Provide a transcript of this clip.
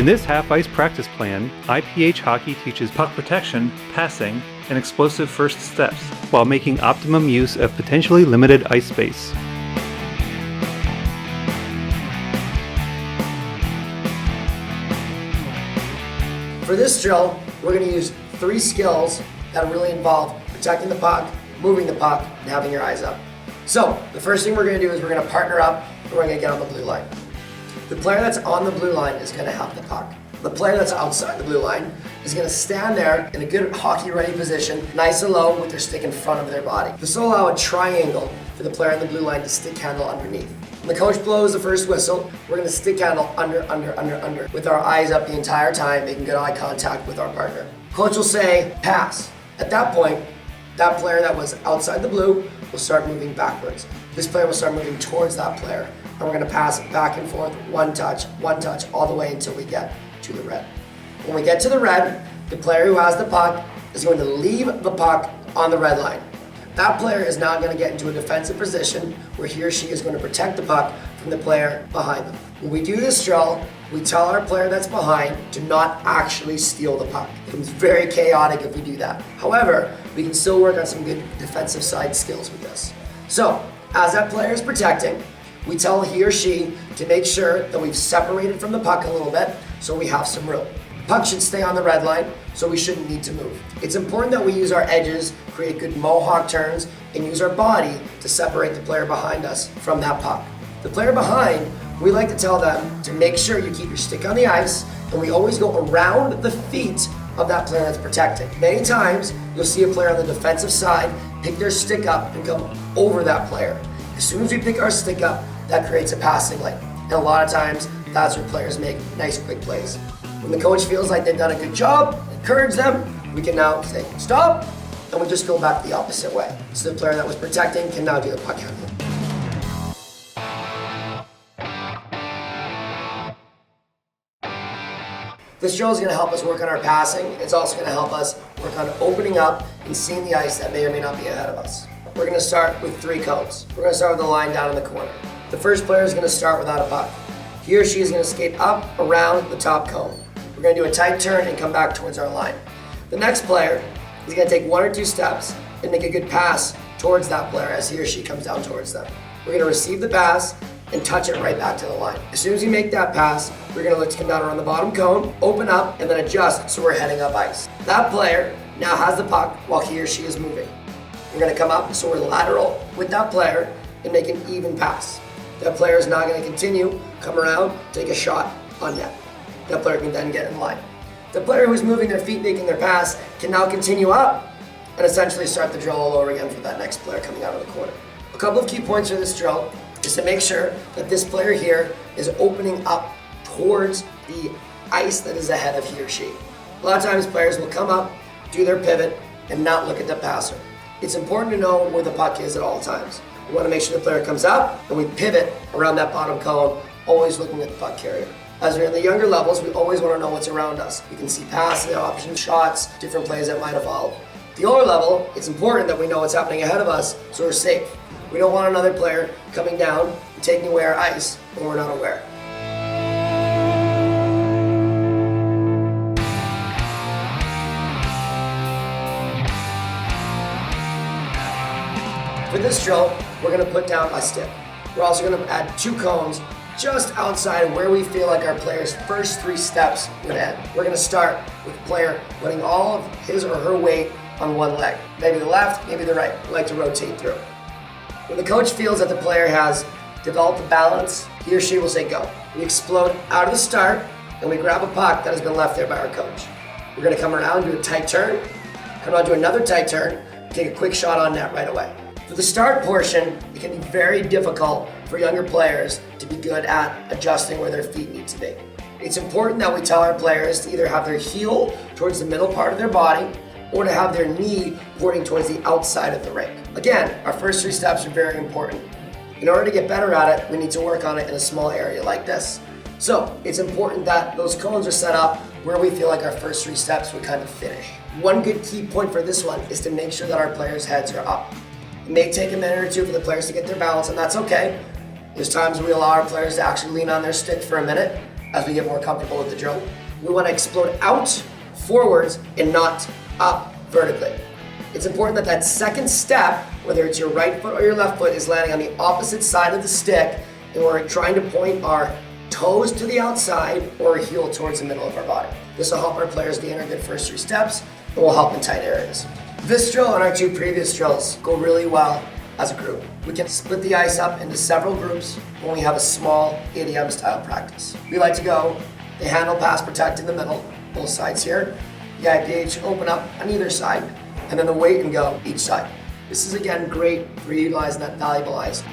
In this half-ice practice plan, IPH Hockey teaches puck protection, passing, and explosive first steps, while making optimum use of potentially limited ice space. For this drill, we're going to use 3 skills that really involve protecting the puck, moving the puck, and having your eyes up. So, the first thing we're going to do is we're going to partner up and we're going to get on the blue line. The player that's on the blue line is going to have the puck. The player that's outside the blue line is going to stand there in a good hockey-ready position, nice and low, with their stick in front of their body. This will allow a triangle for the player on the blue line to stick handle underneath. When the coach blows the first whistle, we're going to stick handle under, with our eyes up the entire time, making good eye contact with our partner. Coach will say, pass. At that point, that player that was outside the blue will start moving backwards. This player will start moving towards that player, and we're going to pass it back and forth, one touch, all the way until we get to the red. When we get to the red, the player who has the puck is going to leave the puck on the red line. That player is now going to get into a defensive position where he or she is going to protect the puck from the player behind them. When we do this drill, we tell our player that's behind to not actually steal the puck. It becomes very chaotic if we do that. However, we can still work on some good defensive side skills with this. So, as that player is protecting, we tell he or she to make sure that we've separated from the puck a little bit so we have some room. The puck should stay on the red line, so we shouldn't need to move. It's important that we use our edges, create good mohawk turns, and use our body to separate the player behind us from that puck. The player behind, we like to tell them to make sure you keep your stick on the ice, and we always go around the feet of that player that's protecting. Many times, you'll see a player on the defensive side pick their stick up and come over that player. As soon as we pick our stick up, that creates a passing lane. And a lot of times, that's where players make nice quick plays. When the coach feels like they've done a good job, encourage them, we can now say stop, and we just go back the opposite way. So the player that was protecting can now do the puck handling. This drill is going to help us work on our passing. It's also going to help us work on opening up and seeing the ice that may or may not be ahead of us. We're going to start with 3 cones. We're going to start with the line down in the corner. The first player is going to start without a puck. He or she is going to skate up around the top cone. We're going to do a tight turn and come back towards our line. The next player is going to take 1 or 2 steps and make a good pass towards that player as he or she comes down towards them. We're going to receive the pass and touch it right back to the line. As soon as you make that pass, we're going to look to come down around the bottom cone, open up, and then adjust so we're heading up ice. That player now has the puck while he or she is moving. We're going to come up so we're lateral with that player and make an even pass. That player is now going to continue, come around, take a shot on net. That player can then get in line. The player who's moving their feet, making their pass, can now continue up and essentially start the drill all over again for that next player coming out of the corner. A couple of key points for this drill is to make sure that this player here is opening up towards the ice that is ahead of he or she. A lot of times players will come up, do their pivot, and not look at the passer. It's important to know where the puck is at all times. We want to make sure the player comes up and we pivot around that bottom cone, always looking at the puck carrier. As we're in the younger levels, we always want to know what's around us. We can see passing options, shots, different plays that might evolve. At the older level, it's important that we know what's happening ahead of us so we're safe. We don't want another player coming down and taking away our ice when we're not aware. For this drill, we're going to put down a stick. We're also going to add 2 cones just outside where we feel like our player's first 3 steps would end. We're going to start with the player putting all of his or her weight on one leg. Maybe the left, maybe the right. We like to rotate through. When the coach feels that the player has developed a balance, he or she will say go. We explode out of the start and we grab a puck that has been left there by our coach. We're going to come around, do a tight turn, come around, do another tight turn, take a quick shot on net right away. For the start portion, it can be very difficult for younger players to be good at adjusting where their feet need to be. It's important that we tell our players to either have their heel towards the middle part of their body or to have their knee pointing towards the outside of the rink. Again, our first 3 steps are very important. In order to get better at it, we need to work on it in a small area like this. So it's important that those cones are set up where we feel like our first 3 steps would kind of finish. One good key point for this one is to make sure that our players' heads are up. It may take a minute or 2 for the players to get their balance, and that's okay. There's times when we allow our players to actually lean on their stick for a minute, as we get more comfortable with the drill. We want to explode out forwards and not up vertically. It's important that that second step, whether it's your right foot or your left foot, is landing on the opposite side of the stick, and we're trying to point our toes to the outside or heel towards the middle of our body. This will help our players gain our good first 3 steps and will help in tight areas. This drill and our 2 previous drills go really well as a group. We can split the ice up into several groups when we have a small ADM style practice. We like to go the handle, pass, protect in the middle, both sides here, the IPH open up on either side, and then the wait and go each side. This is again great for utilizing that valuable ice.